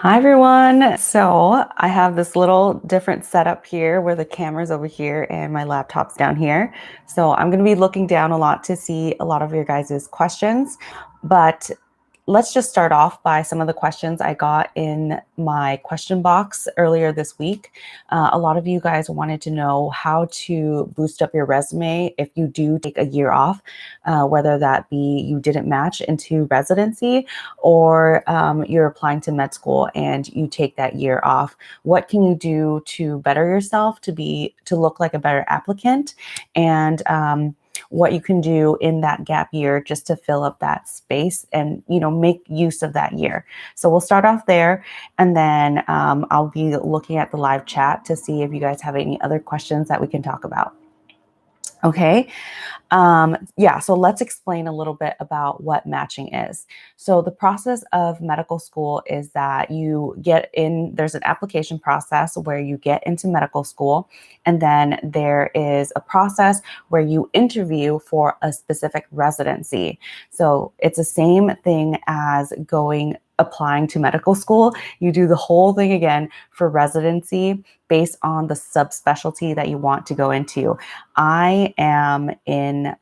Hi everyone. So I have this little different setup here where the camera's over here and my laptop's down here. So I'm going to be looking down a lot to see a lot of your guys' questions, but let's just start off by some of the questions I got in my question box earlier this week. A lot of you guys wanted to know how to boost up your resume if you do take a year off, whether that be you didn't match into residency or you're applying to med school and you take that year off. What can you do to better yourself to look like a better applicant? And what you can do in that gap year just to fill up that space and make use of that year. So we'll start off there, and then I'll be looking at the live chat to see if you guys have any other questions that we can talk about. Okay. So let's explain a little bit about what matching is. So the process of medical school is that there's an application process where you get into medical school, and then there is a process where you interview for a specific residency. So it's the same thing as applying to medical school. You do the whole thing again for residency based on the subspecialty that you want to go into. I am in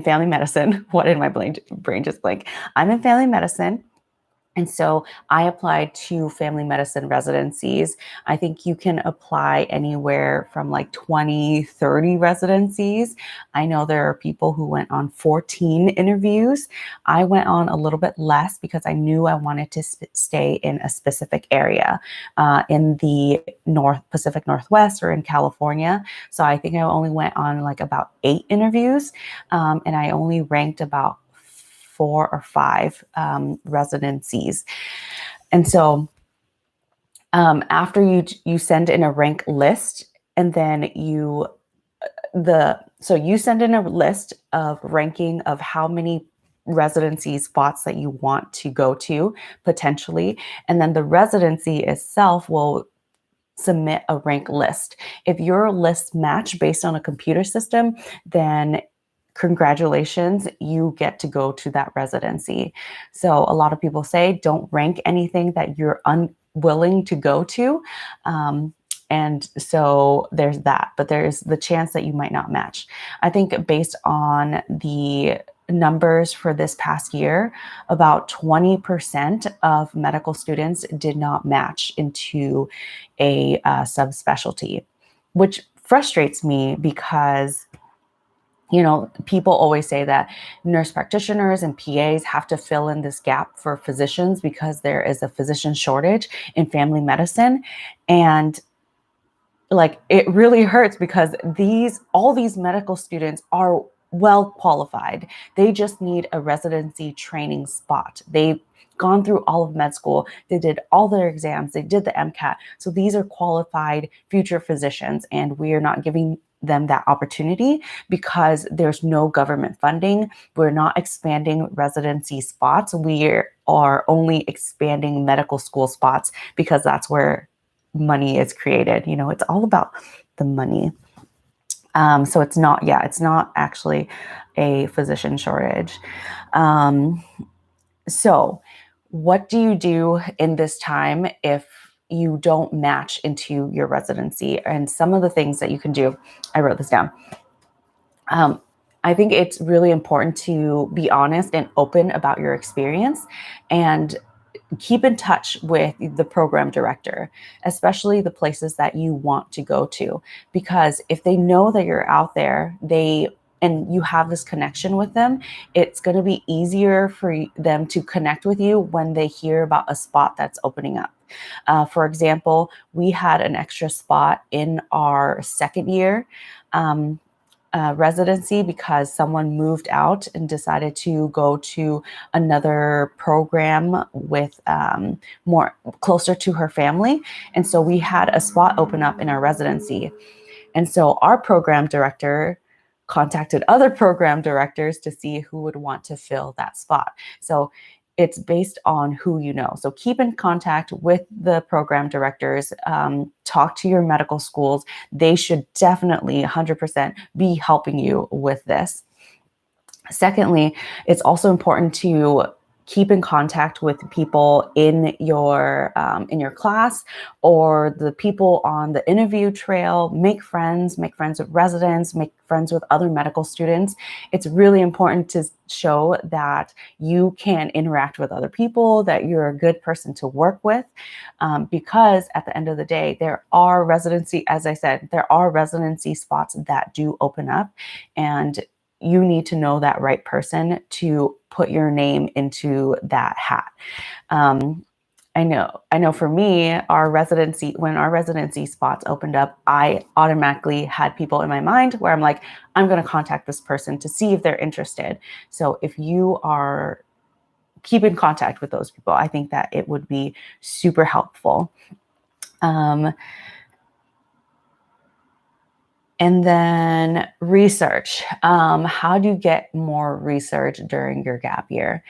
family medicine. What did my brain just blank? I'm in family medicine. And so I applied to family medicine residencies. I think you can apply anywhere from like 20, 30 residencies. I know there are people who went on 14 interviews. I went on a little bit less because I knew I wanted to stay in a specific area in the Pacific Northwest or in California. So I think I only went on like about 8 interviews, and I only ranked about 4 or 5 residencies. And so after you send in a rank list, and then you send in a list of ranking of how many residency spots that you want to go to potentially, and then the residency itself will submit a rank list. If your lists match based on a computer system, then congratulations, you get to go to that residency. So a lot of people say don't rank anything that you're unwilling to go to. And so there's that, but there's the chance that you might not match. I think based on the numbers for this past year, about 20% of medical students did not match into a subspecialty, which frustrates me because people always say that nurse practitioners and PAs have to fill in this gap for physicians because there is a physician shortage in family medicine. And like, it really hurts because all these medical students are well qualified. They just need a residency training spot. They've gone through all of med school. They did all their exams. They did the MCAT. So these are qualified future physicians, and we are not giving them that opportunity because there's no government funding. We're not expanding residency spots. We are only expanding medical school spots because that's where money is created. It's all about the money. So it's not actually a physician shortage. So what do you do in this time if you don't match into your residency? And some of the things that you can do, I wrote this down. I think it's really important to be honest and open about your experience and keep in touch with the program director, especially the places that you want to go to, because if they know that you're out there, and you have this connection with them, it's going to be easier for them to connect with you when they hear about a spot that's opening up. For example, we had an extra spot in our second year residency because someone moved out and decided to go to another program with more closer to her family. And so we had a spot open up in our residency. And so our program director contacted other program directors to see who would want to fill that spot. So it's based on who you know. So keep in contact with the program directors, talk to your medical schools. They should definitely 100% be helping you with this. Secondly, it's also important to keep in contact with people in your class or the people on the interview trail. Make friends with residents, make friends with other medical students. It's really important to show that you can interact with other people, that you're a good person to work with, because at the end of the day, there are residency, as I said, there are residency spots that do open up, and you need to know that right person to put your name into that hat. I know for me, when our residency spots opened up, I automatically had people in my mind where I'm like, I'm going to contact this person to see if they're interested. So if you are keep in contact with those people, I think that it would be super helpful. And then research. How do you get more research during your gap year?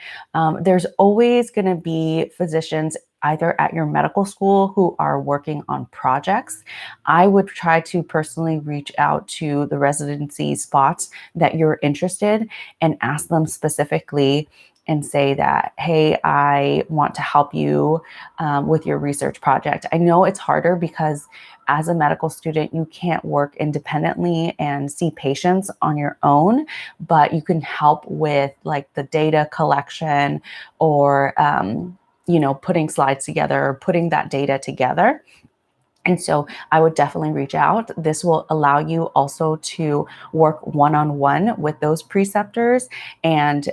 There's always going to be physicians either at your medical school who are working on projects. I would try to personally reach out to the residency spots that you're interested and ask them specifically and say that, hey, I want to help you with your research project. I know it's harder because as a medical student, you can't work independently and see patients on your own, but you can help with like the data collection or, putting slides together or putting that data together. And so I would definitely reach out. This will allow you also to work one-on-one with those preceptors, and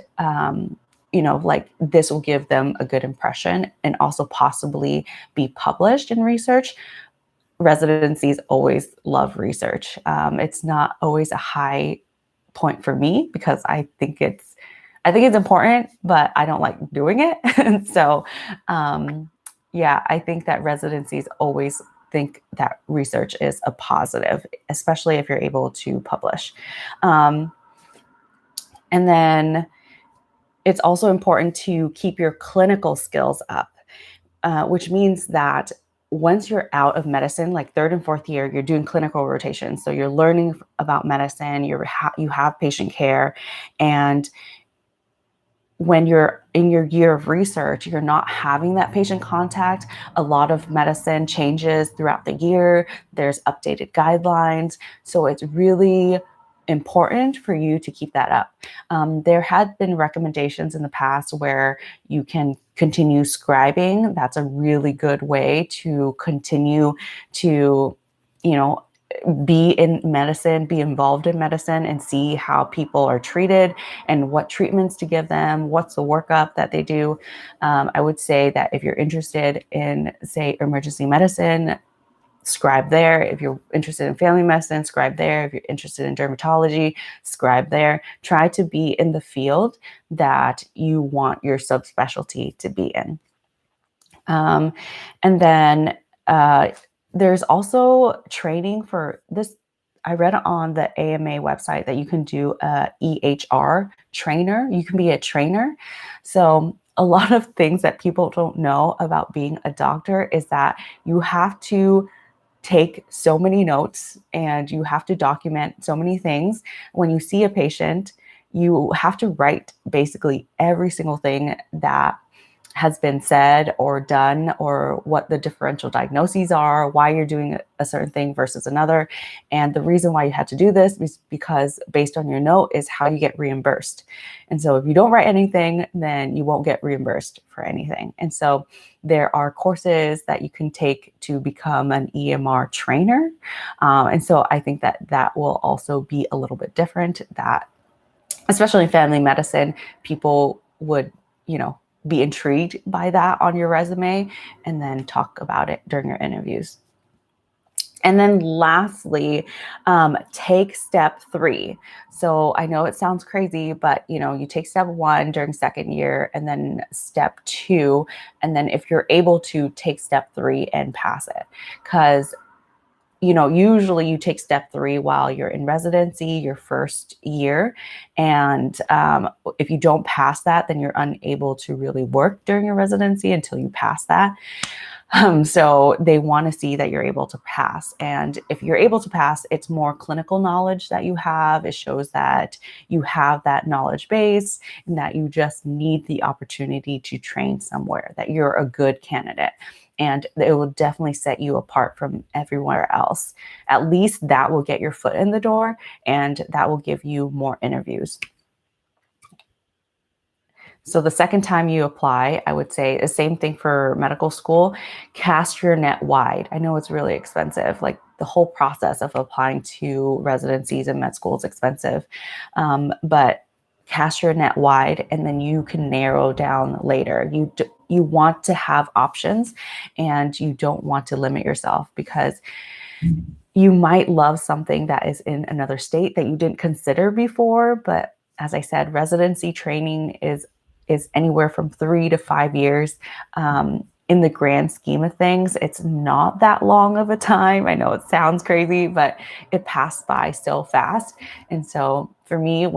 like this will give them a good impression and also possibly be published in research. Residencies always love research. It's not always a high point for me because I think it's important, but I don't like doing it. And so, yeah, I think that residencies always think that research is a positive, especially if you're able to publish. Um, and then it's also important to keep your clinical skills up, which means that once you're out of medicine, like third and fourth year, you're doing clinical rotations. So you're learning about medicine, you have patient care, and when you're in your year of research, you're not having that patient contact. A lot of medicine changes throughout the year. There's updated guidelines. So it's really important for you to keep that up. There had been recommendations in the past where you can continue scribing. That's a really good way to continue to, you know, be in medicine, be involved in medicine, and see how people are treated and what treatments to give them, what's the workup that they do. I would say that if you're interested in, say, emergency medicine, scribe there. If you're interested in family medicine, scribe there. If you're interested in dermatology, scribe there. Try to be in the field that you want your subspecialty to be in. And then there's also training for this. I read on the AMA website that you can do a EHR trainer. You can be a trainer. So a lot of things that people don't know about being a doctor is that you have to take so many notes and you have to document so many things. When you see a patient, you have to write basically every single thing that has been said or done, or what the differential diagnoses are, why you're doing a certain thing versus another. And the reason why you had to do this is because based on your note is how you get reimbursed. And so if you don't write anything, then you won't get reimbursed for anything. And so there are courses that you can take to become an EMR trainer. And so I think that that will also be a little bit different, that especially in family medicine, people would, be intrigued by that on your resume and then talk about it during your interviews. And then lastly, take step 3. So I know it sounds crazy, but you take step 1 during second year, and then step 2, and then if you're able to take step 3 and pass it, because usually you take step 3 while you're in residency, your first year. And if you don't pass that, then you're unable to really work during your residency until you pass that. So they want to see that you're able to pass. And if you're able to pass, it's more clinical knowledge that you have. It shows that you have that knowledge base and that you just need the opportunity to train somewhere, that you're a good candidate. And it will definitely set you apart from everywhere else. At least that will get your foot in the door, and that will give you more interviews. So the second time you apply, I would say the same thing for medical school, cast your net wide. I know it's really expensive. Like the whole process of applying to residencies and med school is expensive. But cast your net wide, and then you can narrow down later. You want to have options, and you don't want to limit yourself, because you might love something that is in another state that you didn't consider before. But as I said, residency training is anywhere from 3 to 5 years. In the grand scheme of things, it's not that long of a time. I know it sounds crazy, but it passed by so fast. And so for me, if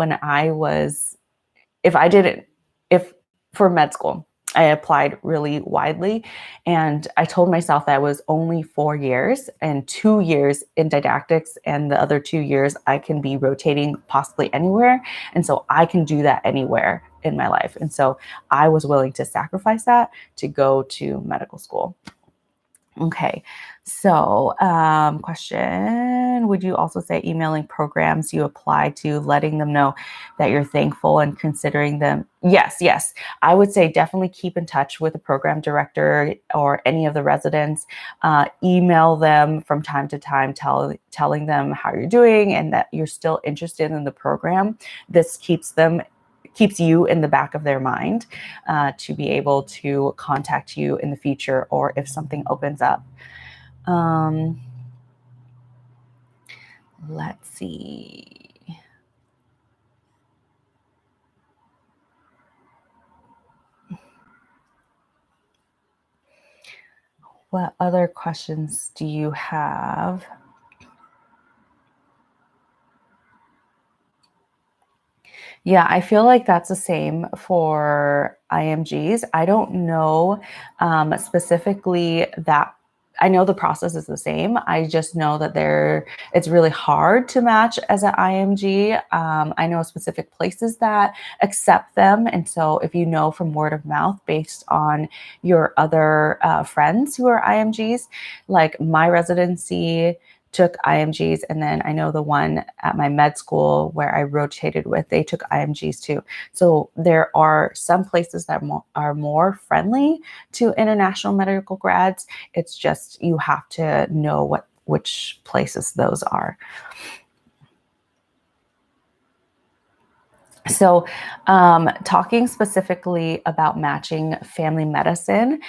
I didn't, if for med school, I applied really widely, and I told myself that it was only 4 years and 2 years in didactics, and the other 2 years I can be rotating possibly anywhere. And so I can do that anywhere in my life. And so I was willing to sacrifice that to go to medical school. Okay, so question, would you also say emailing programs you apply to, letting them know that you're thankful and considering them? Yes. I would say definitely keep in touch with the program director or any of the residents. Email them from time to time, telling them how you're doing and that you're still interested in the program. This keeps you in the back of their mind to be able to contact you in the future or if something opens up. Let's see. What other questions do you have? Yeah, I feel like that's the same for IMGs. I don't know specifically that. I know the process is the same. I just know that it's really hard to match as an IMG. I know specific places that accept them. And so if you know from word of mouth based on your other friends who are IMGs, like my residency took IMGs, and then I know the one at my med school where I rotated with, they took IMGs too. So there are some places that are more friendly to international medical grads. It's just you have to know which places those are. So talking specifically about matching family medicine,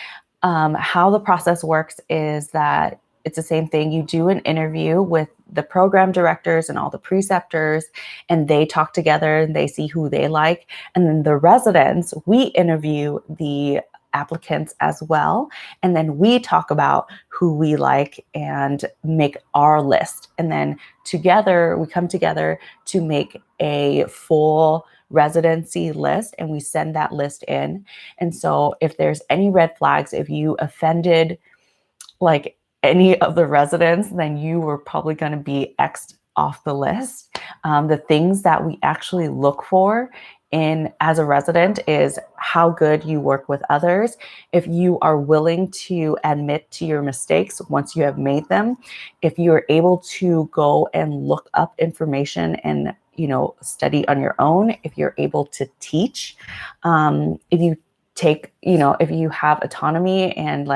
how the process works is that it's the same thing. You do an interview with the program directors and all the preceptors, and they talk together and they see who they like. And then the residents, we interview the applicants as well. And then we talk about who we like and make our list. And then together, we come together to make a full residency list, and we send that list in. And so if there's any red flags, if you offended like any of the residents, then you were probably going to be X'd off the list. The things that we actually look for in as a resident is how good you work with others. If you are willing to admit to your mistakes once you have made them, if you are able to go and look up information and study on your own, if you're able to teach, if you if you have autonomy and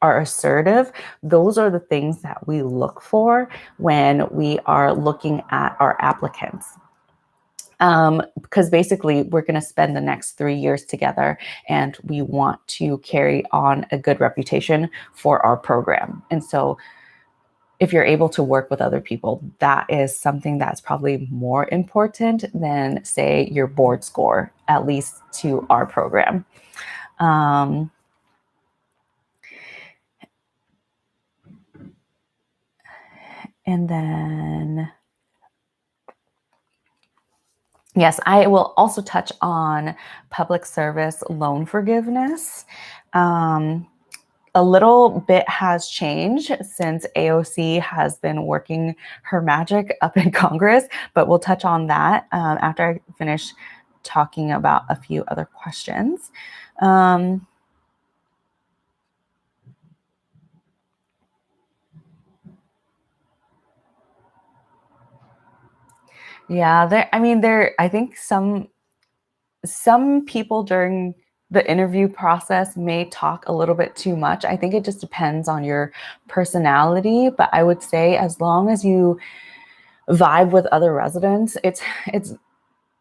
are assertive, those are the things that we look for when we are looking at our applicants. Because basically we're going to spend the next 3 years together, and we want to carry on a good reputation for our program. And so if you're able to work with other people, that is something that's probably more important than, say, your board score, at least to our program. And then, yes, I will also touch on public service loan forgiveness. A little bit has changed since AOC has been working her magic up in Congress, but we'll touch on that after I finish talking about a few other questions. Um, yeah, I think some people during the interview process may talk a little bit too much. I think it just depends on your personality, but I would say as long as you vibe with other residents,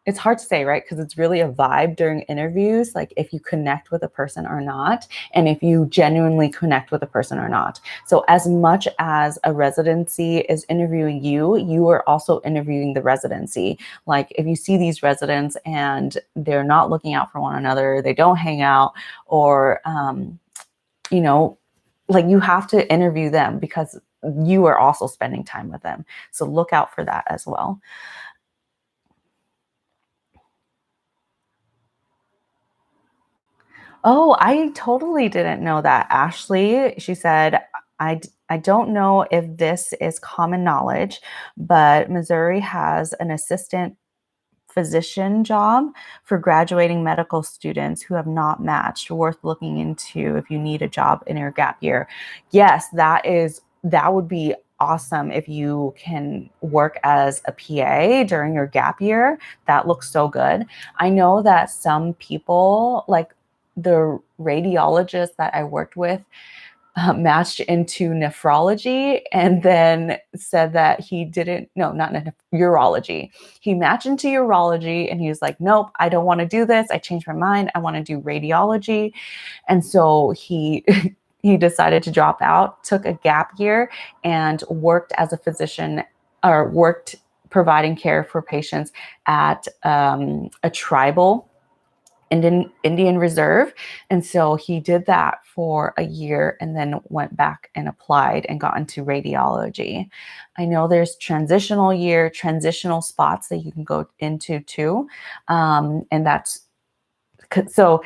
it's hard to say, right? Because it's really a vibe during interviews, like if you connect with a person or not, and if you genuinely connect with a person or not. So as much as a residency is interviewing you, you are also interviewing the residency. Like if you see these residents and they're not looking out for one another, they don't hang out, or, you know, like you have to interview them because you are also spending time with them. So look out for that as well. Oh, I totally didn't know that, Ashley. She said, I don't know if this is common knowledge, but Missouri has an assistant physician job for graduating medical students who have not matched, worth looking into if you need a job in your gap year. Yes, that would be awesome if you can work as a PA during your gap year. That looks so good. I know that some people, like the radiologist that I worked with, matched into nephrology and then said that he didn't, no, not urology. He matched into urology and he was like, nope, I don't want to do this. I changed my mind. I want to do radiology. And so he, he decided to drop out, took a gap year, and worked as a physician, or worked providing care for patients at a tribal Indian reserve. And so he did that for a year and then went back and applied and got into radiology. I know there's transitional spots that you can go into too. And that's so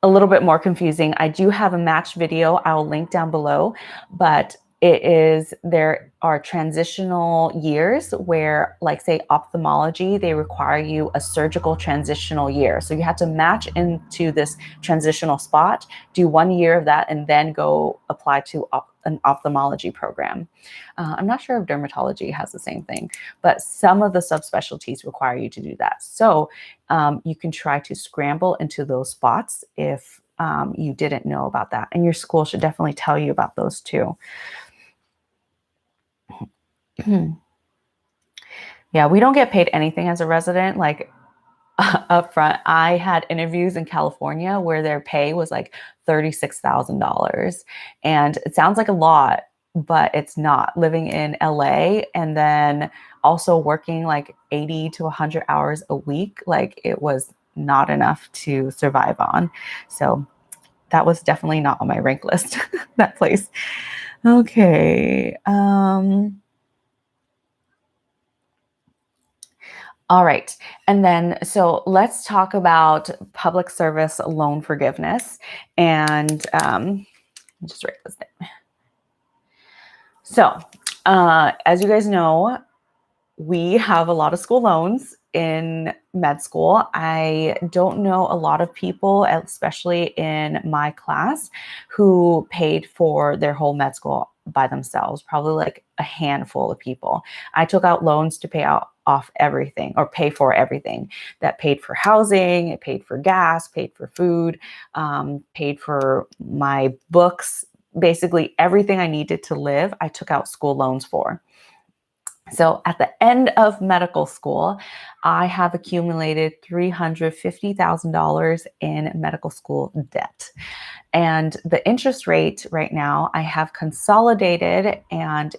a little bit more confusing. I do have a match video I'll link down below, but there are transitional years where, like say ophthalmology, they require you a surgical transitional year. So you have to match into this transitional spot, do 1 year of that, and then go apply to an ophthalmology program. I'm not sure if dermatology has the same thing, but some of the subspecialties require you to do that. So you can try to scramble into those spots if you didn't know about that. And your school should definitely tell you about those too. Yeah, we don't get paid anything as a resident, like up front. I had interviews in California where their pay was like $36,000. And it sounds like a lot, but it's not. Living in LA and then also working like 80 to 100 hours a week, like it was not enough to survive on. So that was definitely not on my rank list, that place. Okay. All right. And then, so let's talk about public service loan forgiveness. And just write this down. So, as you guys know, we have a lot of school loans in med school. I don't know a lot of people, especially in my class, who paid for their whole med school by themselves, probably like a handful of people. I took out loans to off everything, or pay for everything. That paid for housing, it paid for gas, paid for food, paid for my books, basically everything I needed to live, I took out school loans for. So at the end of medical school, I have accumulated $350,000 in medical school debt. And the interest rate right now, I have consolidated, and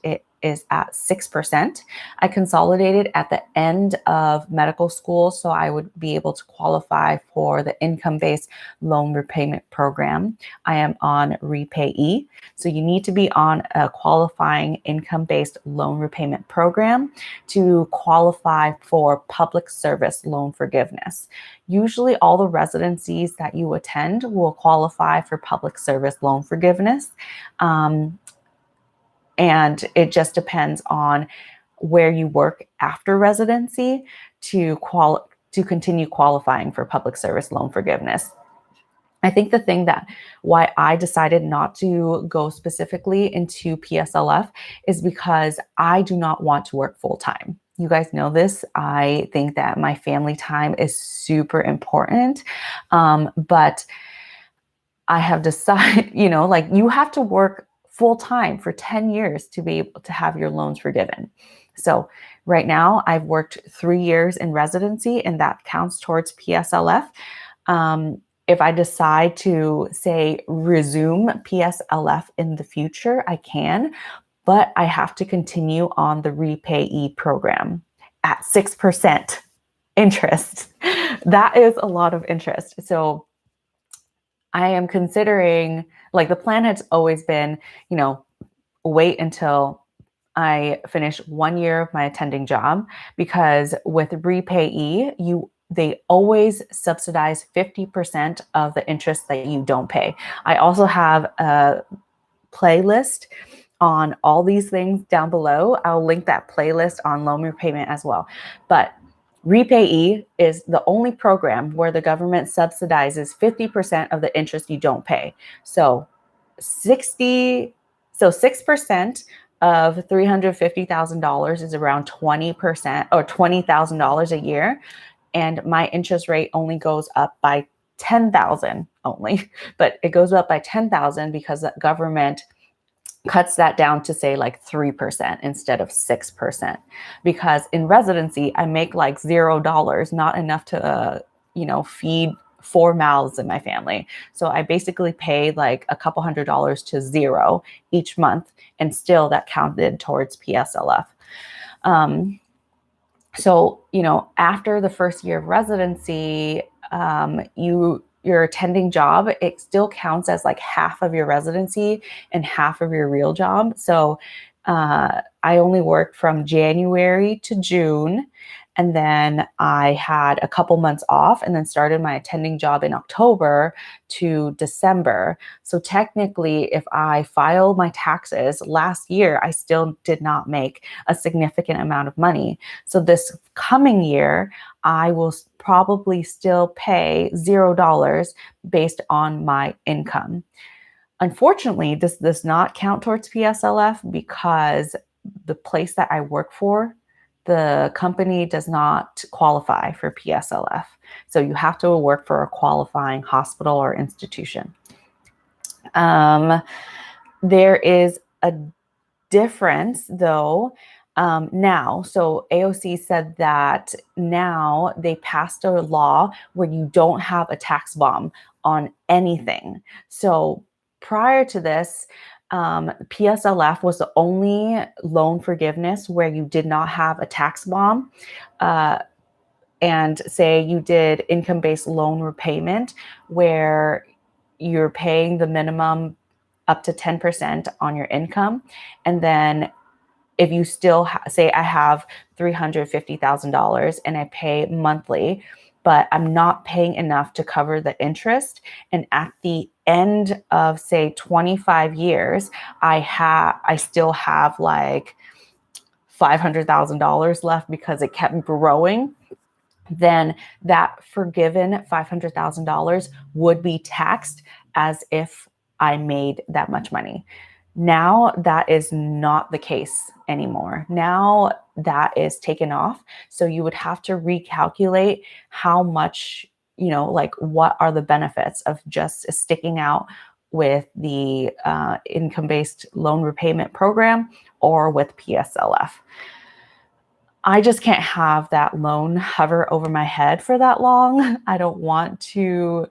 is at 6%. I consolidated at the end of medical school, so I would be able to qualify for the income-based loan repayment program. I am on RepayE. So you need to be on a qualifying income-based loan repayment program to qualify for public service loan forgiveness. Usually all the residencies that you attend will qualify for public service loan forgiveness. And it just depends on where you work after residency to continue qualifying for public service loan forgiveness. I think the thing that why I decided not to go specifically into PSLF is because I do not want to work full time. You guys know this. I think that my family time is super important. But I have decided, like you have to work full time for 10 years to be able to have your loans forgiven. So right now I've worked 3 years in residency and that counts towards PSLF. If I decide to say resume PSLF in the future, I can, but I have to continue on the RepayE program at 6% interest. That is a lot of interest. So I am considering, like the plan has always been, wait until I finish 1 year of my attending job, because with RepayE, they always subsidize 50% of the interest that you don't pay. I also have a playlist on all these things down below. I'll link that playlist on loan repayment as well. But RepayE is the only program where the government subsidizes 50% of the interest you don't pay. So 6% of $350,000 is around 20% or $20,000 a year. And my interest rate only goes up by 10,000 only, but it goes up by 10,000 because the government cuts that down to say like 3% instead of 6%. Because in residency, I make like $0, not enough to, feed 4 mouths in my family. So I basically pay like a couple $100s to zero each month, and still that counted towards PSLF. So, after the first year of residency, your attending job, it still counts as like half of your residency and half of your real job. So I only worked from January to June, and then I had a couple months off and then started my attending job in October to December. So technically, if I file my taxes last year, I still did not make a significant amount of money. So this coming year, I will probably still pay $0 based on my income. Unfortunately, this does not count towards PSLF because the place that I work for, the company does not qualify for PSLF. So you have to work for a qualifying hospital or institution. There is a difference though now. So AOC said that now they passed a law where you don't have a tax bomb on anything. So prior to this, PSLF was the only loan forgiveness where you did not have a tax bomb. And say you did income-based loan repayment where you're paying the minimum up to 10% on your income. And then if you still say I have $350,000 and I pay monthly, but I'm not paying enough to cover the interest, and at the end of say 25 years, I still have like $500,000 left because it kept growing, then that forgiven $500,000 would be taxed as if I made that much money. Now that is not the case anymore. Now that is taken off. So you would have to recalculate how much, like what are the benefits of just sticking out with the income-based loan repayment program or with PSLF. I just can't have that loan hover over my head for that long. I don't want to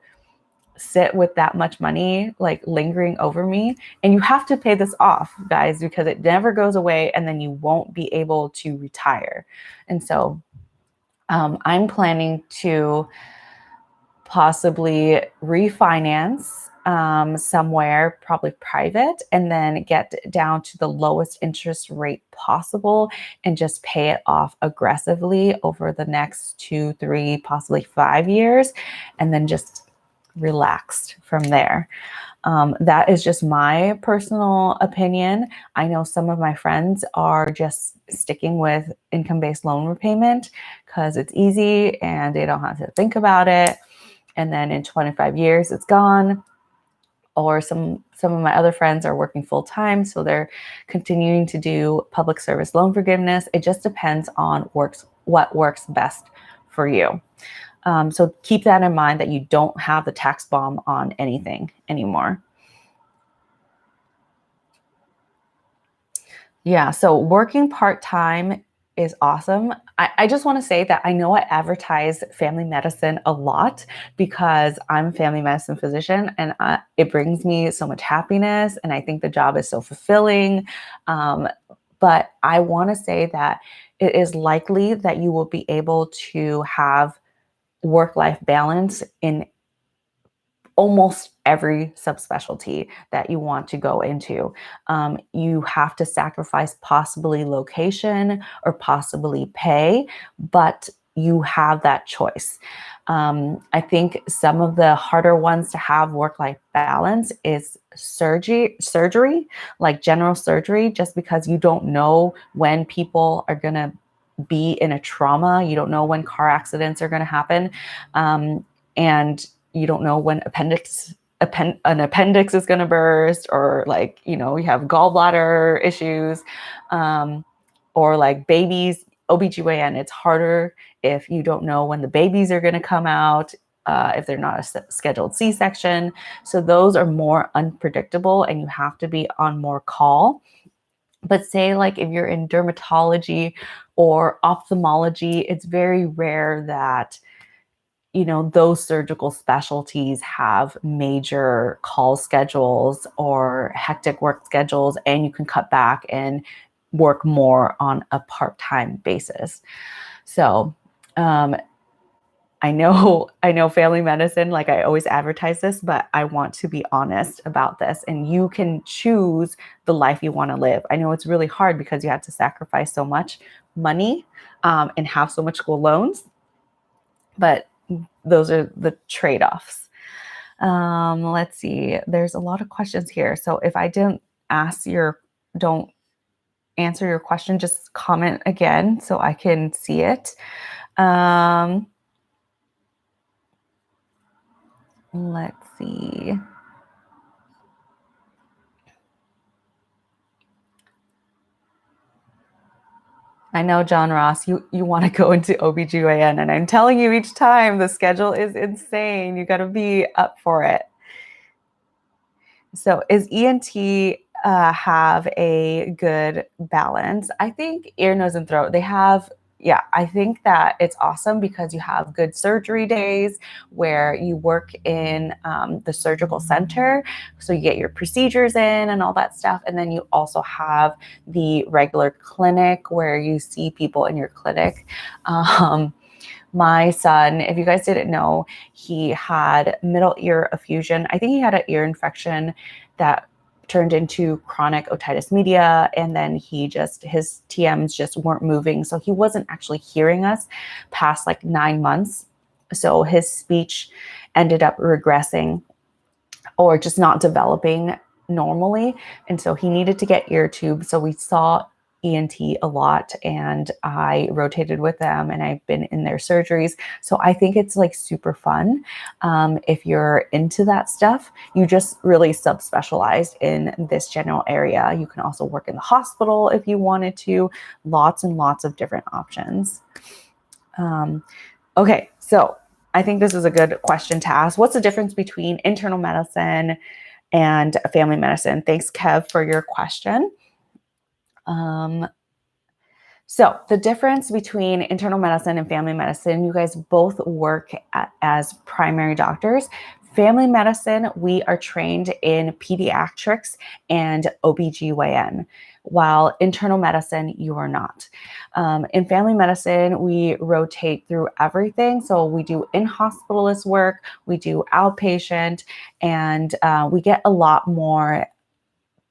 sit with that much money like lingering over me, and you have to pay this off, guys, because it never goes away, and then you won't be able to retire. And so I'm planning to possibly refinance somewhere, probably private, and then get down to the lowest interest rate possible and just pay it off aggressively over the next 2, 3, possibly 5 years, and then just relaxed from there. That is just my personal opinion. I know some of my friends are just sticking with income-based loan repayment because it's easy and they don't have to think about it. And then in 25 years, it's gone. Or some of my other friends are working full time, so they're continuing to do public service loan forgiveness. It just depends on what works best for you. So keep that in mind, that you don't have the tax bomb on anything anymore. Yeah, so working part-time is awesome. I just want to say that I know I advertise family medicine a lot because I'm a family medicine physician, and it brings me so much happiness, and I think the job is so fulfilling. Um, but I want to say that it is likely that you will be able to have work-life balance in almost every subspecialty that you want to go into. You have to sacrifice possibly location or possibly pay, but you have that choice. I think some of the harder ones to have work-life balance is surgery, like general surgery, just because you don't know when people are going to be in a trauma. You don't know when car accidents are going to happen. And you don't know when an appendix is going to burst, or like, you have gallbladder issues, or like babies. OBGYN, it's harder if you don't know when the babies are going to come out, if they're not a scheduled C-section. So those are more unpredictable and you have to be on more call. But say like if you're in dermatology or ophthalmology, it's very rare that those surgical specialties have major call schedules or hectic work schedules, and you can cut back and work more on a part-time basis. So, I know family medicine, like I always advertise this, but I want to be honest about this, and you can choose the life you want to live. I know it's really hard because you have to sacrifice so much money, and have so much school loans, but those are the trade-offs. Let's see. There's a lot of questions here. So if I don't answer your question, just comment again so I can see it. Let's see. I know, John Ross, you want to go into OBGYN, and I'm telling you each time the schedule is insane. You got to be up for it. So is ENT have a good balance? I think ear, nose, and throat, I think that it's awesome because you have good surgery days where you work in the surgical center. So you get your procedures in and all that stuff. And then you also have the regular clinic where you see people in your clinic. My son, if you guys didn't know, he had middle ear effusion. I think he had an ear infection that turned into chronic otitis media, and then his TMs just weren't moving. So he wasn't actually hearing us past like 9 months. So his speech ended up regressing or just not developing normally. And so he needed to get ear tubes. So we saw ENT a lot, and I rotated with them, and I've been in their surgeries. So I think it's like super fun. If you're into that stuff, you just really subspecialized in this general area. You can also work in the hospital if you wanted to. Lots and lots of different options. Okay, so I think this is a good question to ask. What's the difference between internal medicine and family medicine? Thanks, Kev, for your question. So the difference between internal medicine and family medicine, you guys both work as primary doctors. Family medicine, we are trained in pediatrics and OBGYN, while internal medicine, you are not. In family medicine, we rotate through everything. So we do in-hospitalist work, we do outpatient, and we get a lot more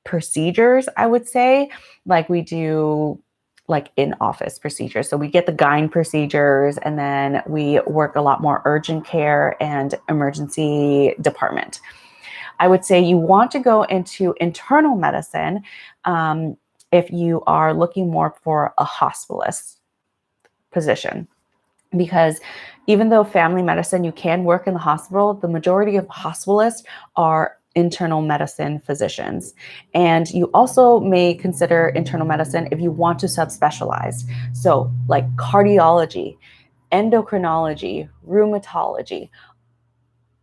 procedures, I would say. Like we do like in-office procedures. So we get the gyne procedures, and then we work a lot more urgent care and emergency department. I would say you want to go into internal medicine if you are looking more for a hospitalist position. Because even though family medicine, you can work in the hospital, the majority of hospitalists are internal medicine physicians. And you also may consider internal medicine if you want to subspecialize. So like cardiology, endocrinology, rheumatology,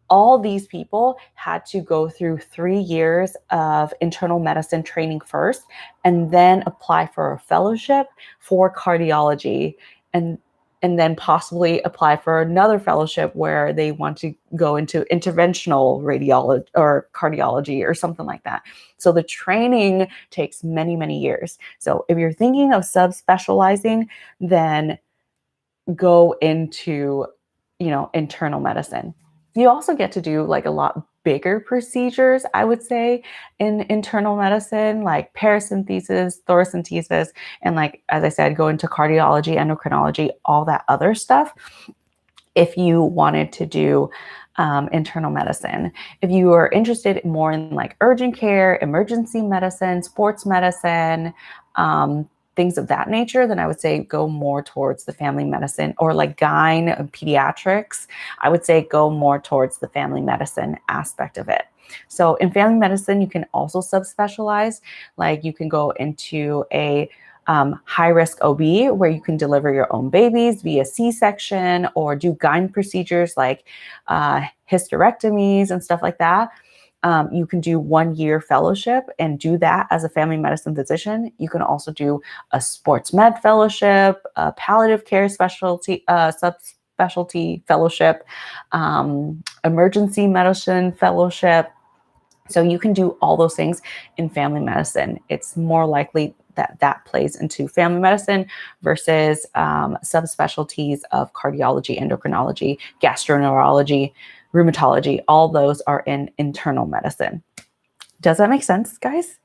all these people had to go through 3 years of internal medicine training first, and then apply for a fellowship for cardiology, and then possibly apply for another fellowship where they want to go into interventional radiology or cardiology or something like that. So the training takes many, many years. So if you're thinking of subspecializing, then go into, internal medicine. You also get to do like a lot bigger procedures, I would say, in internal medicine, like paracentesis, thoracentesis, and like, as I said, go into cardiology, endocrinology, all that other stuff. If you wanted to do internal medicine, if you are interested more in like urgent care, emergency medicine, sports medicine, things of that nature, then I would say go more towards the family medicine, or like gyne and pediatrics. I would say go more towards the family medicine aspect of it. So in family medicine, you can also subspecialize. Like you can go into a high risk OB where you can deliver your own babies via C-section, or do gyne procedures like hysterectomies and stuff like that. You can do 1 year fellowship and do that as a family medicine physician. You can also do a sports med fellowship, a palliative care specialty, subspecialty fellowship, emergency medicine fellowship. So you can do all those things in family medicine. It's more likely that plays into family medicine versus subspecialties of cardiology, endocrinology, gastroenterology, rheumatology. All those are in internal medicine. Does that make sense, guys?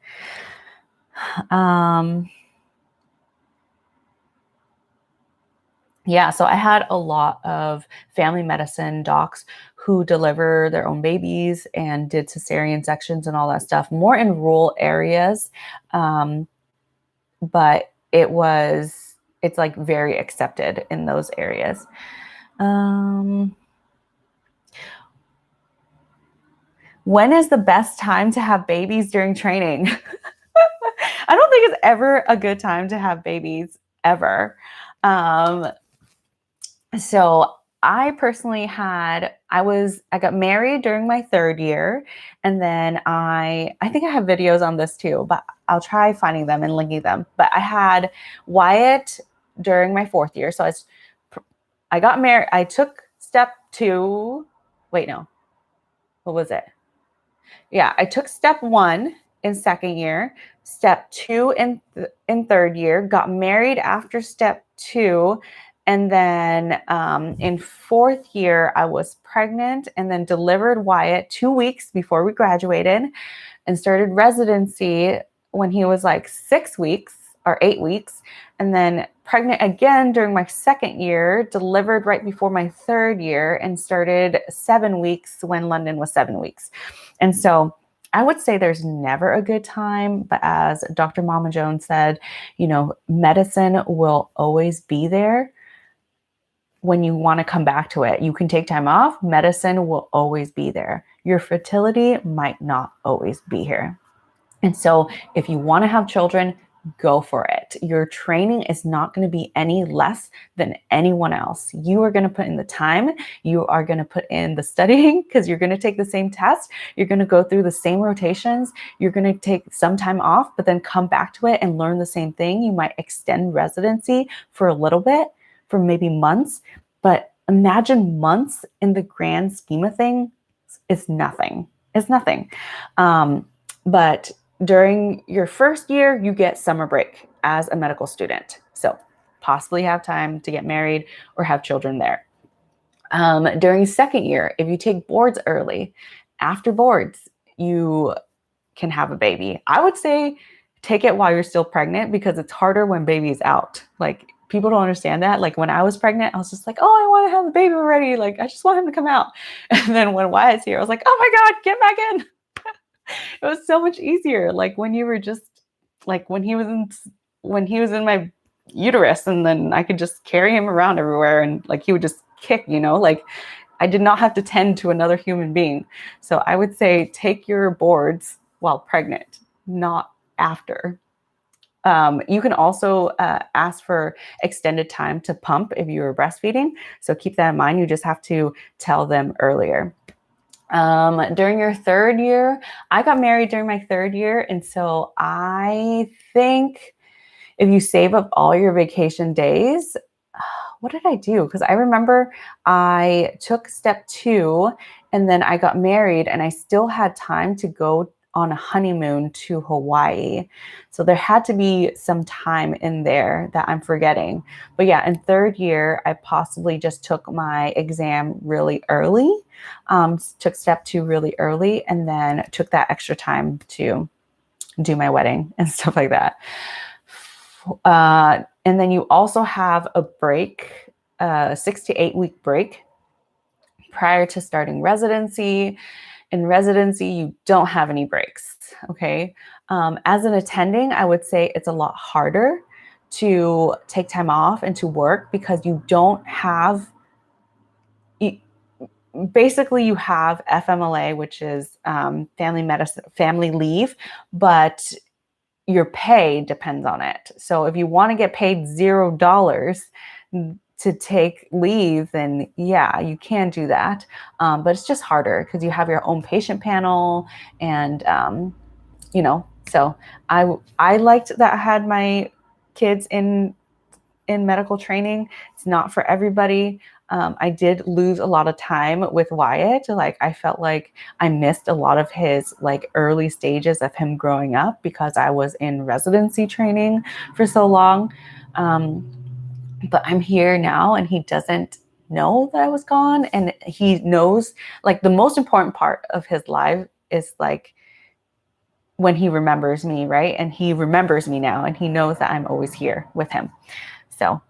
Yeah, so I had a lot of family medicine docs who deliver their own babies and did cesarean sections and all that stuff, more in rural areas. But it's like very accepted in those areas. When is the best time to have babies during training? I don't think it's ever a good time to have babies, ever. So I personally I got married during my 3rd year, and then I think I have videos on this too, but I'll try finding them and linking them. But I had Wyatt during my 4th year. So I got married. I took step 2. Wait, no. What was it? Yeah, I took step 1 in 2nd year, step 2 in 3rd year, got married after step 2, and then in 4th year, I was pregnant and then delivered Wyatt 2 weeks before we graduated, and started residency when he was like 6 weeks or 8 weeks, and then pregnant again during my 2nd year, delivered right before my 3rd year, and started 7 weeks when London was 7 weeks. And so I would say there's never a good time, but as Dr. Mama Jones said, medicine will always be there when you want to come back to it. You can take time off. Medicine will always be there. Your fertility might not always be here. And so if you want to have children, go for it. Your training is not going to be any less than anyone else. You are going to put in the time. You are going to put in the studying, because you're going to take the same test. You're going to go through the same rotations. You're going to take some time off, but then come back to it and learn the same thing. You might extend residency for a little bit, for maybe months, but imagine months in the grand scheme of things it's nothing. It's nothing. But during your first year, you get summer break as a medical student. So possibly have time to get married or have children there. During second year, if you take boards early, after boards, you can have a baby. I would say take it while you're still pregnant because it's harder when baby is out. Like people don't understand that. Like when I was pregnant, I was just like, oh, I want to have a baby already. Like I just want him to come out. And then when Wyatt's here, I was like, oh my God, get back in. It was so much easier. Like when you were just like when he was in my uterus, and then I could just carry him around everywhere, and like he would just kick, like I did not have to tend to another human being. So I would say take your boards while pregnant, not after. You can also ask for extended time to pump if you were breastfeeding. So keep that in mind. You just have to tell them earlier. During your third year, I got married during my third year. And so I think if you save up all your vacation days, what did I do? Because I remember I took step 2 and then I got married and I still had time to go on a honeymoon to Hawaii. So there had to be some time in there that I'm forgetting. But yeah, in third year, I possibly just took my exam really early, took step 2 really early, and then took that extra time to do my wedding and stuff like that. And then you also have a break, 6 to 8 week break prior to starting residency. In residency, you don't have any breaks, okay? As an attending, I would say it's a lot harder to take time off and to work because you don't have, basically you have FMLA, which is family leave, but your pay depends on it. So if you want to get paid $0 to take leave, then yeah, you can do that. But it's just harder because you have your own patient panel and, so I liked that I had my kids in medical training. It's not for everybody. I did lose a lot of time with Wyatt. Like I felt like I missed a lot of his like early stages of him growing up because I was in residency training for so long. But I'm here now and he doesn't know that I was gone. And he knows like the most important part of his life is like when he remembers me, right? And he remembers me now and he knows that I'm always here with him. So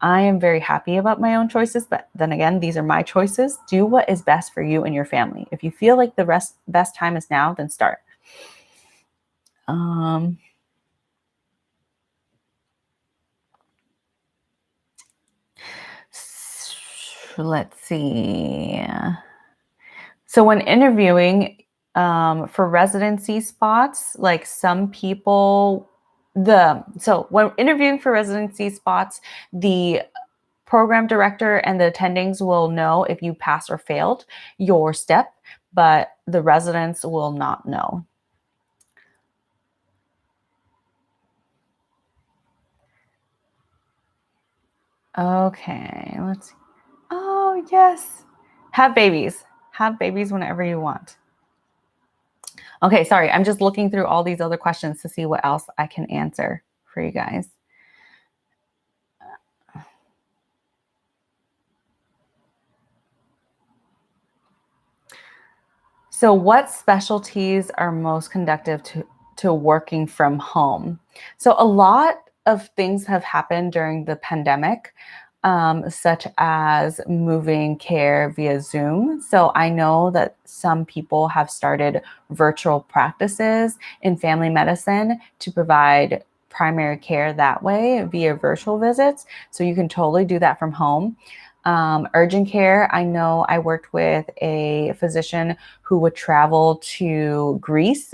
I am very happy about my own choices, but then again, these are my choices. Do what is best for you and your family. If you feel like the best time is now, then start. Let's see. So when interviewing for residency spots, like some people, when interviewing for residency spots, the program director and the attendings will know if you passed or failed your step, but the residents will not know. Okay, let's see. Oh, yes. Have babies. Have babies whenever you want. Okay, sorry. I'm just looking through all these other questions to see what else I can answer for you guys. So what specialties are most conducive to working from home? So a lot of things have happened during the pandemic, such as moving care via Zoom. So I know that some people have started virtual practices in family medicine to provide primary care that way via virtual visits. So you can totally do that from home. Urgent care, I know I worked with a physician who would travel to Greece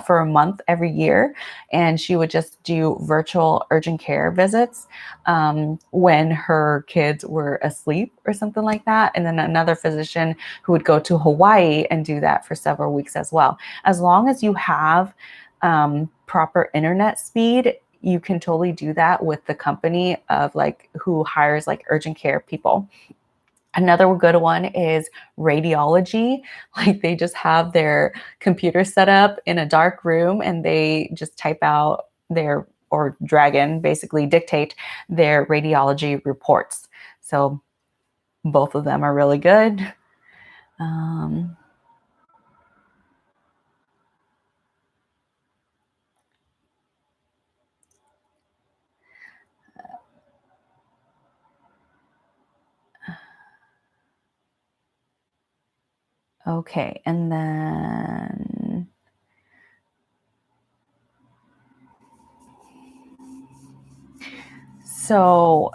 for a month every year, and she would just do virtual urgent care visits when her kids were asleep or something like that. And then another physician who would go to Hawaii and do that for several weeks as well. As long as you have proper internet speed, you can totally do that with the company of like who hires like urgent care people. Another good one is radiology. Like they just have their computer set up in a dark room and they just type out their, or Dragon basically dictate their radiology reports. So both of them are really good. Um, okay, and then so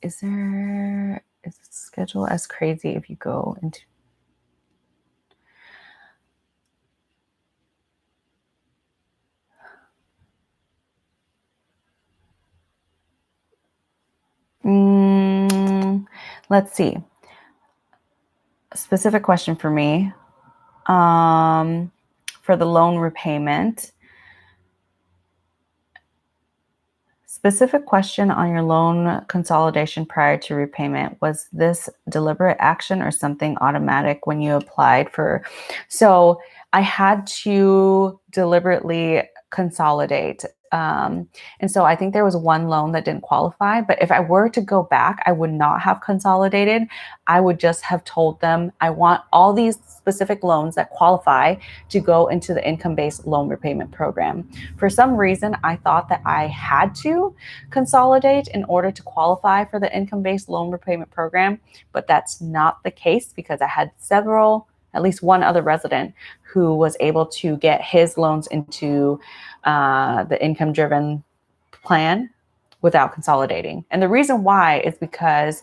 is the schedule as crazy if you go into let's see. A specific question for me. For the loan repayment. Specific question on your loan consolidation prior to repayment. Was this deliberate action or something automatic when you applied for? So I had to deliberately consolidate. And so I think there was one loan that didn't qualify, but if I were to go back, I would not have consolidated. I would just have told them, I want all these specific loans that qualify to go into the income-based loan repayment program. For some reason, I thought that I had to consolidate in order to qualify for the income-based loan repayment program, but that's not the case because I had at least one other resident who was able to get his loans into the income-driven plan without consolidating. And the reason why is because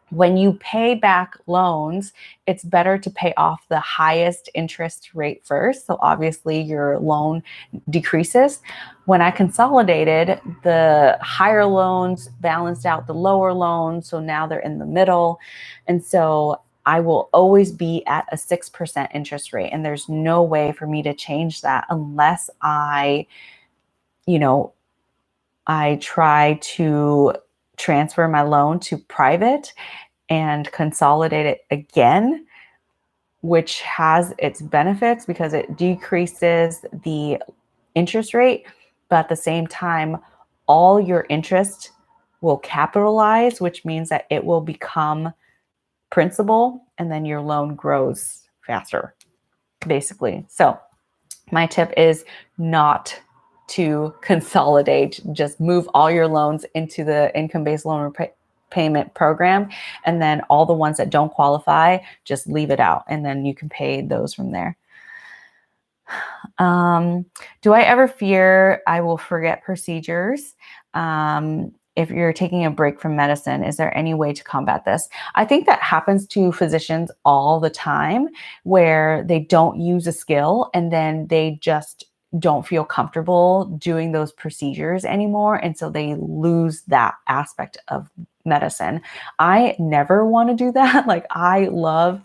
when you pay back loans, it's better to pay off the highest interest rate first. So obviously your loan decreases. When I consolidated, the higher loans balanced out the lower loans. So now they're in the middle. And so I will always be at a 6% interest rate. And there's no way for me to change that unless I try to transfer my loan to private and consolidate it again, which has its benefits because it decreases the interest rate, but at the same time, all your interest will capitalize, which means that it will become principal and then your loan grows faster, basically. So my tip is not to consolidate, just move all your loans into the income-based loan payment program, and then all the ones that don't qualify, just leave it out, and then you can pay those from there. Do I ever fear I will forget procedures? If you're taking a break from medicine, is there any way to combat this? I think that happens to physicians all the time where they don't use a skill and then they just don't feel comfortable doing those procedures anymore. And so they lose that aspect of medicine. I never want to do that. Like I love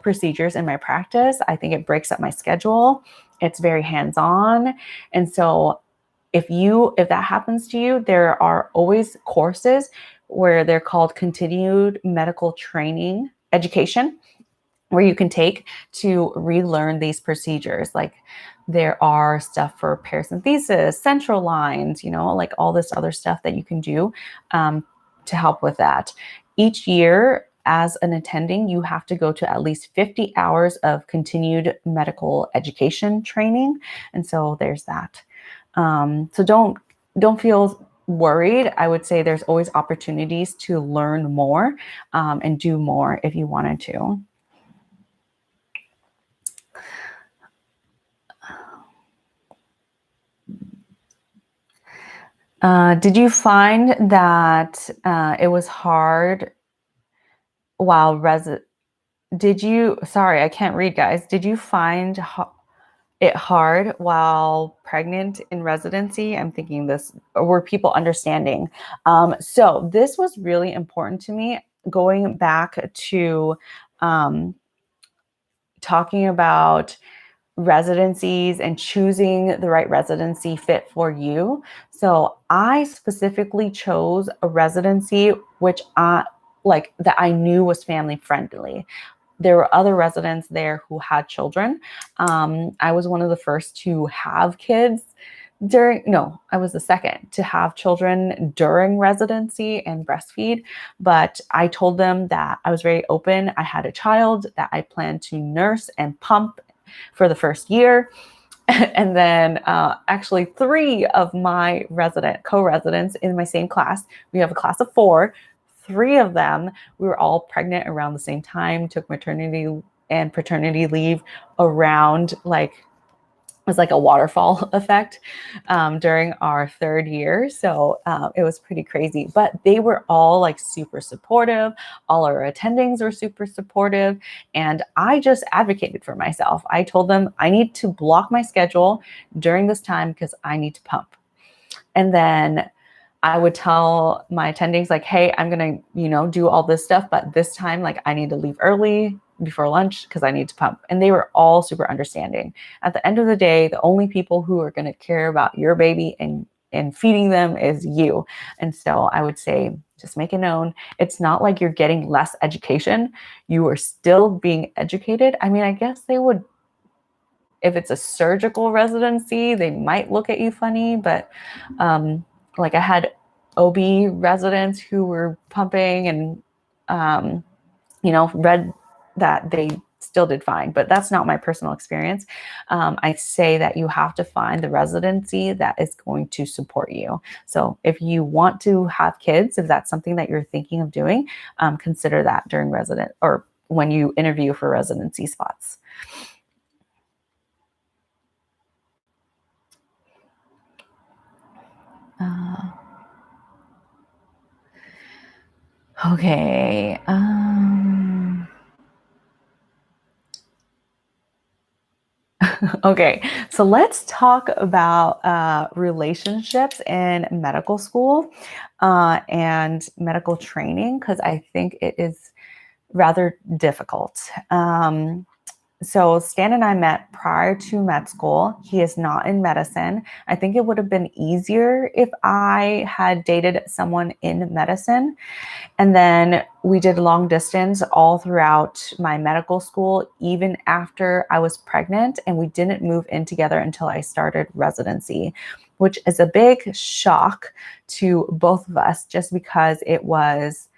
procedures in my practice. I think it breaks up my schedule. It's very hands-on. And so if that happens to you, there are always courses where they're called continued medical training education, where you can take to relearn these procedures. Like there are stuff for paracentesis, central lines, like all this other stuff that you can do to help with that. Each year, as an attending, you have to go to at least 50 hours of continued medical education training. And so there's that. So don't feel worried. I would say there's always opportunities to learn more and do more if you wanted to. Did you find that it was hard while sorry, I can't read, guys. Did you find it hard while pregnant in residency? I'm thinking this, were people understanding? So this was really important to me, going back to talking about residencies and choosing the right residency fit for you. So I specifically chose a residency which like that I knew was family friendly. There were other residents there who had children. I was one of the first to have kids I was the second to have children during residency and breastfeed. But I told them that I was very open. I had a child that I planned to nurse and pump for the first year. And then actually 3 of my co-residents in my same class, we have a class of 4, 3 of them, we were all pregnant around the same time, took maternity and paternity leave around it was like a waterfall effect during our 3rd year. So it was pretty crazy, but they were all like super supportive. All our attendings were super supportive. And I just advocated for myself. I told them I need to block my schedule during this time because I need to pump. And then I would tell my attendings like, hey, I'm going to, do all this stuff, but this time, like I need to leave early before lunch because I need to pump. And they were all super understanding. At the end of the day, the only people who are going to care about your baby and feeding them is you. And so I would say, just make it known. It's not like you're getting less education. You are still being educated. I mean, I guess they would, if it's a surgical residency, they might look at you funny, but like I had OB residents who were pumping and, read that they still did fine, but that's not my personal experience. I say that you have to find the residency that is going to support you. So if you want to have kids, if that's something that you're thinking of doing, consider that during resident or when you interview for residency spots. Okay. Okay, so let's talk about relationships in medical school and medical training because I think it is rather difficult. So Stan and I met prior to med school. He is not in medicine. I think it would have been easier if I had dated someone in medicine. And then we did long distance all throughout my medical school, even after I was pregnant, and we didn't move in together until I started residency, which is a big shock to both of us just because it was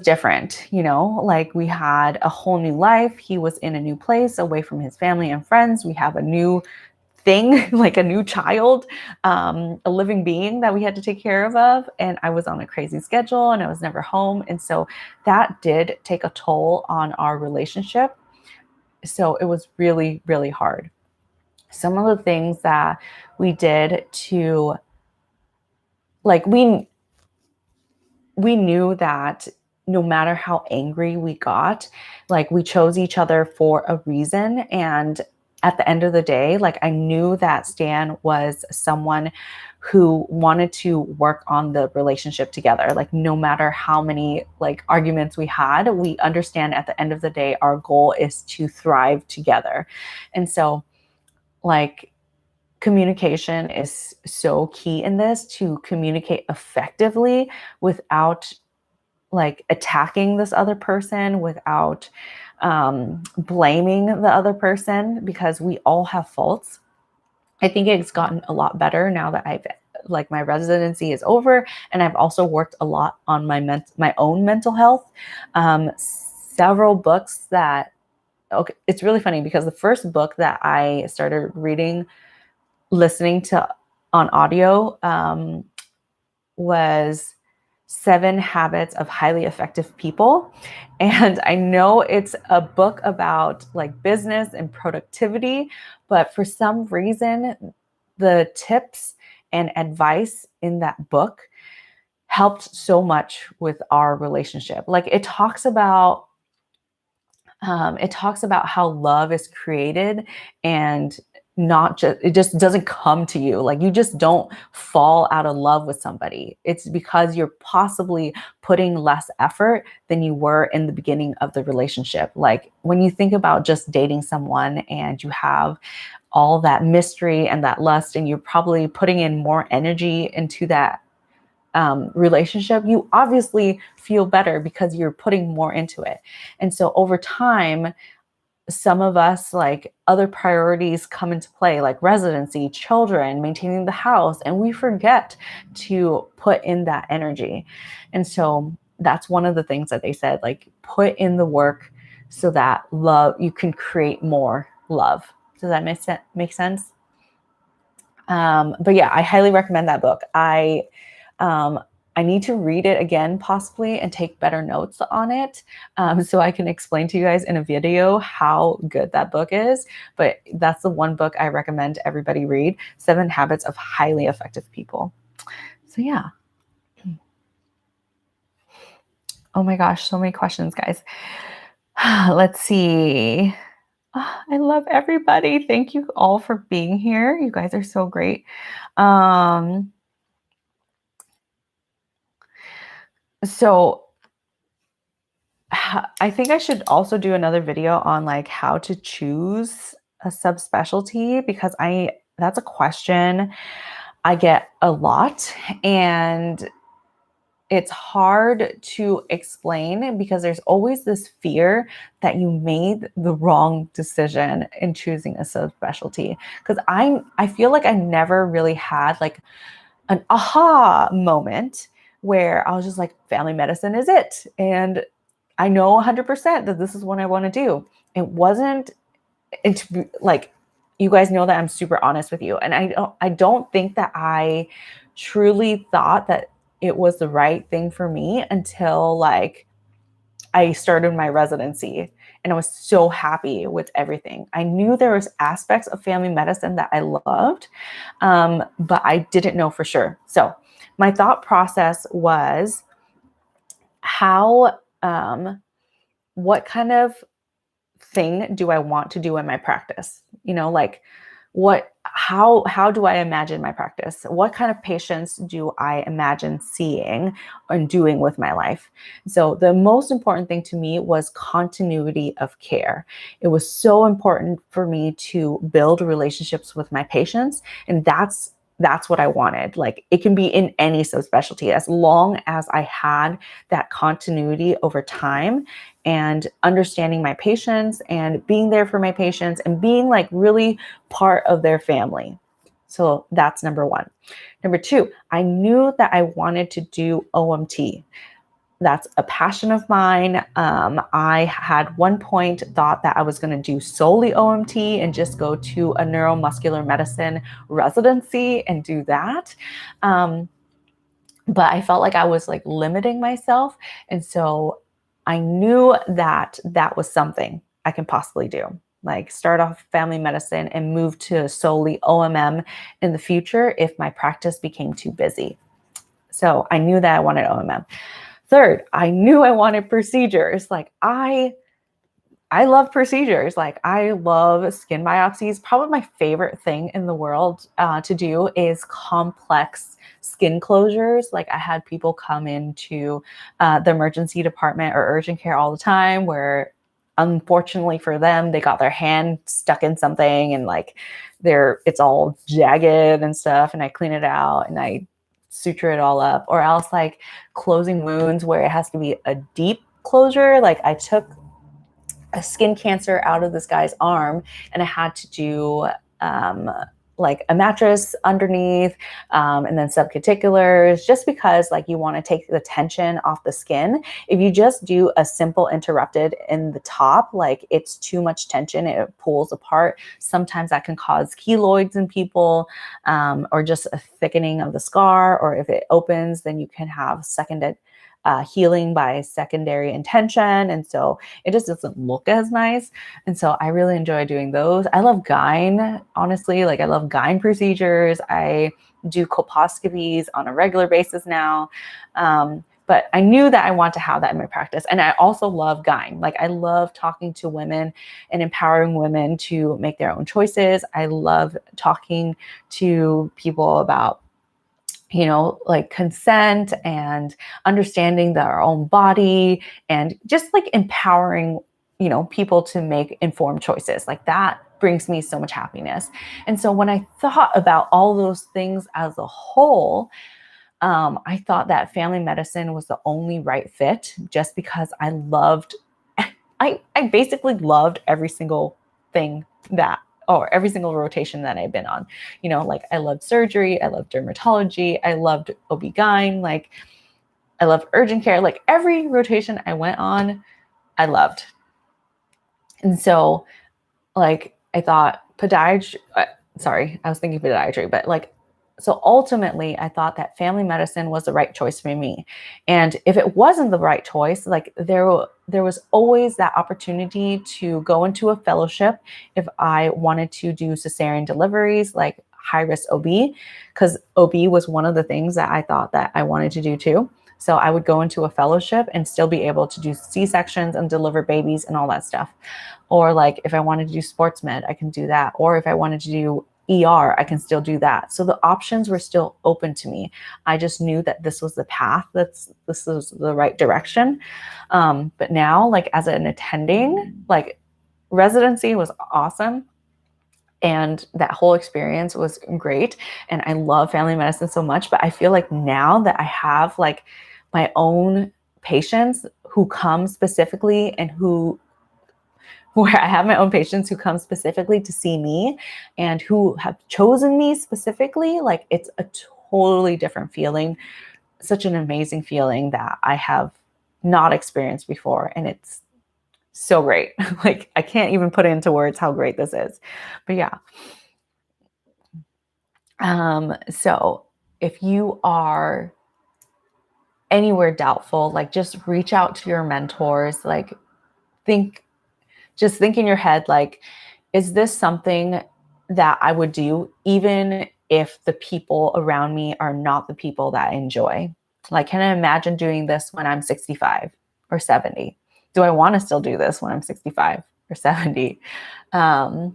different, like we had a whole new life. He was in a new place away from his family and friends. We have a new thing, like a new child, a living being that we had to take care of. And I was on a crazy schedule and I was never home. And so that did take a toll on our relationship. So it was really, really hard. Some of the things that we did to, like, we knew that no matter how angry we got, like we chose each other for a reason. And at the end of the day, like I knew that Stan was someone who wanted to work on the relationship together. Like no matter how many like arguments we had, we understand at the end of the day, our goal is to thrive together. And so like communication is so key in this, to communicate effectively without like attacking this other person, without blaming the other person, because we all have faults. I think it's gotten a lot better now that my residency is over, and I've also worked a lot on my own mental health. Several books that, okay, it's really funny because the first book that I started listening to on audio was 7 Habits of Highly Effective People. And I know it's a book about like business and productivity, but for some reason, the tips and advice in that book helped so much with our relationship. Like it talks about how love is created, and it just doesn't come to you. Like you just don't fall out of love with somebody. It's because you're possibly putting less effort than you were in the beginning of the relationship. Like when you think about just dating someone and you have all that mystery and that lust, and you're probably putting in more energy into that relationship, you obviously feel better because you're putting more into it. And so over time, some of us, like, other priorities come into play, like residency, children, maintaining the house, and we forget to put in that energy. And so that's one of the things that they said, like, put in the work so that love, you can create more love. Does that make sense? But yeah, I highly recommend that book. Um, I need to read it again, possibly, and take better notes on it, so I can explain to you guys in a video how good that book is. But that's the one book I recommend everybody read, 7 Habits of Highly Effective People. So yeah. Oh my gosh, so many questions, guys. Let's see. I love everybody. Thank you all for being here. You guys are so great. Um, so I think I should also do another video on, like, how to choose a subspecialty, because that's a question I get a lot, and it's hard to explain because there's always this fear that you made the wrong decision in choosing a subspecialty. Because I feel like I never really had, like, an aha moment where I was just like, family medicine is it. And I know 100% that this is what I want to do. It wasn't, like, you guys know that I'm super honest with you. And I don't think that I truly thought that it was the right thing for me until, like, I started my residency, and I was so happy with everything. I knew there was aspects of family medicine that I loved, but I didn't know for sure. So my thought process was, how, what kind of thing do I want to do in my practice? Like, how do I imagine my practice? What kind of patients do I imagine seeing and doing with my life? So the most important thing to me was continuity of care. It was so important for me to build relationships with my patients, and that's what I wanted. Like, it can be in any subspecialty as long as I had that continuity over time, and understanding my patients and being there for my patients and being, like, really part of their family. So that's number one. Number two, I knew that I wanted to do OMT. That's a passion of mine. I had one point thought that I was going to do solely OMT and just go to a neuromuscular medicine residency and do that. But I felt like I was, like, limiting myself. And so I knew that that was something I can possibly do, like, start off family medicine and move to solely OMM in the future if my practice became too busy. So I knew that I wanted OMM. Third, I knew I wanted procedures. Like, I love procedures. Like, I love skin biopsies. Probably my favorite thing in the world to do is complex skin closures. Like, I had people come into the emergency department or urgent care all the time where, unfortunately for them, they got their hand stuck in something, and, like, it's all jagged and stuff. And I clean it out and I suture it all up. Or else, like, closing wounds where it has to be a deep closure. Like, I took a skin cancer out of this guy's arm, and I had to do like a mattress underneath, and then subcuticulars, just because, like, you want to take the tension off the skin. If you just do a simple interrupted in the top, like, it's too much tension, it pulls apart. Sometimes that can cause keloids in people, or just a thickening of the scar. Or if it opens, then you can have secondary healing by secondary intention. And so it just doesn't look as nice. And so I really enjoy doing those. I love gyne, honestly. Like, I love gyne procedures. I do colposcopies on a regular basis now. But I knew that I want to have that in my practice. And I also love gyne. Like, I love talking to women and empowering women to make their own choices. I love talking to people about, like, consent and understanding their own body, and just, like, empowering, people to make informed choices. Like, that brings me so much happiness. And so when I thought about all those things as a whole, I thought that family medicine was the only right fit just because I loved, I basically loved every single thing that, or every single rotation that I've been on. You know, like I loved surgery, I loved dermatology, I loved OB-GYN, like I loved urgent care, like every rotation I went on, I loved. And so like I thought podiatry, sorry, I was thinking podiatry, but like, so ultimately I thought that family medicine was the right choice for me. And if it wasn't the right choice, like there was always that opportunity to go into a fellowship if I wanted to do cesarean deliveries, like high risk OB, because OB was one of the things that I thought that I wanted to do too. So I would go into a fellowship and still be able to do C-sections and deliver babies and all that stuff. Or like if I wanted to do sports med, I can do that. Or if I wanted to do ER, I can still do that. So the options were still open to me. I just knew that this was the path. This was the right direction. But now, like as an attending, like residency was awesome. And that whole experience was great. And I love family medicine so much. But I feel like now that I have like my own patients who come specifically and where I have my own patients who come specifically to see me and who have chosen me specifically, like it's a totally different feeling, such an amazing feeling that I have not experienced before. And it's so great. Like I can't even put into words how great this is. But yeah. So if you are anywhere doubtful, like just reach out to your mentors, like just think in your head, like, is this something that I would do even if the people around me are not the people that I enjoy? Like, can I imagine doing this when I'm 65 or 70? Do I want to still do this when I'm 65 or 70? So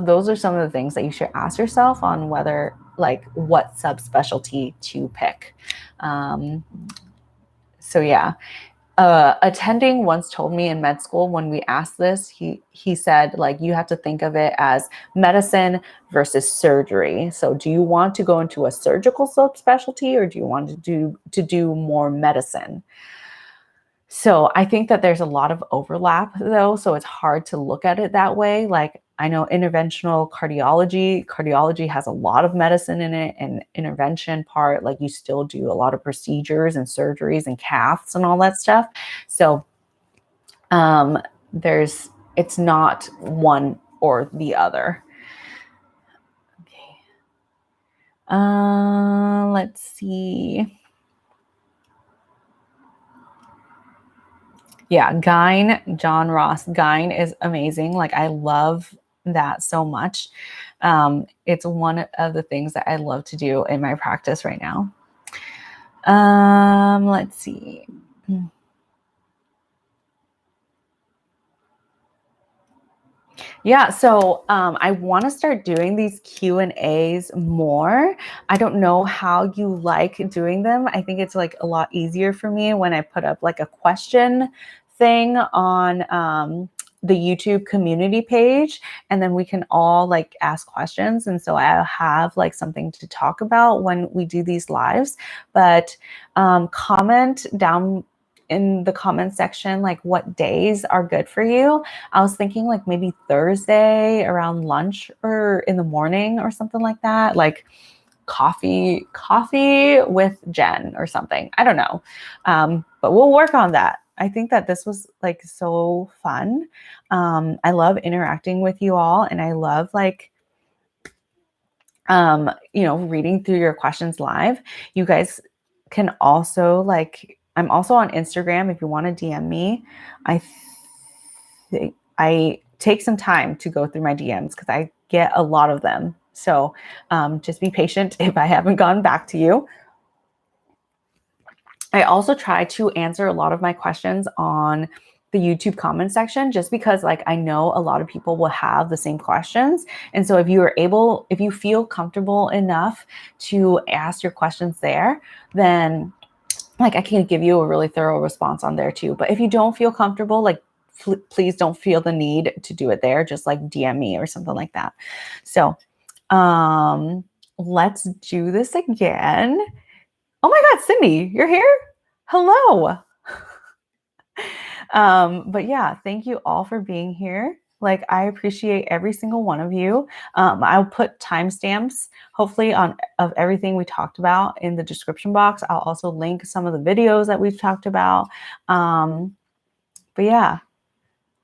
those are some of the things that you should ask yourself on whether, like, what subspecialty to pick. So yeah. Attending once told me in med school when we asked this, he said, like, you have to think of it as medicine versus surgery. So do you want to go into a surgical subspecialty or do you want to do more medicine? So I think that there's a lot of overlap though, so it's hard to look at it that way. Like I know interventional cardiology has a lot of medicine in it, and intervention part, like you still do a lot of procedures and surgeries and caths and all that stuff. So it's not one or the other. Okay. Let's see. Yeah, Gyne, John Ross. Gyne is amazing. Like I love that so much. It's one of the things that I love to do in my practice right now. Let's see. Yeah, so I want to start doing these Q&As more. I don't know how you like doing them. I think it's like a lot easier for me when I put up like a question thing on the YouTube community page, and then we can all like ask questions. And so I'll have like something to talk about when we do these lives. But comment down in the comment section, like what days are good for you. I was thinking like maybe Thursday around lunch or in the morning or something like that, like coffee with Jen or something. I don't know. But we'll work on that. I think that this was like so fun. I love interacting with you all, and I love like reading through your questions live. You guys can also I'm also on Instagram if you want to DM me. I take some time to go through my DMs because I get a lot of them. So just be patient if I haven't gone back to you. I also try to answer a lot of my questions on the YouTube comment section, just because like I know a lot of people will have the same questions. And so if you feel comfortable enough to ask your questions there, then like I can give you a really thorough response on there too. But if you don't feel comfortable, like please don't feel the need to do it there. Just like DM me or something like that. So let's do this again. Oh my God, Cindy, you're here? Hello. But yeah, thank you all for being here. Like, I appreciate every single one of you. I'll put timestamps, hopefully, on of everything we talked about in the description box. I'll also link some of the videos that we've talked about. But yeah,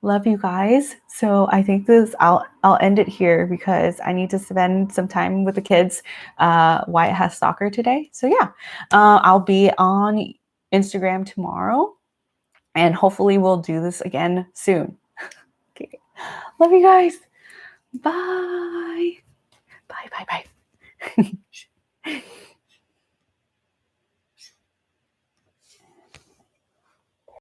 love you guys. So I think I'll end it here because I need to spend some time with the kids. Wyatt has soccer today. So yeah, I'll be on Instagram tomorrow. And hopefully we'll do this again soon. Okay. Love you guys. Bye. Bye, bye, bye.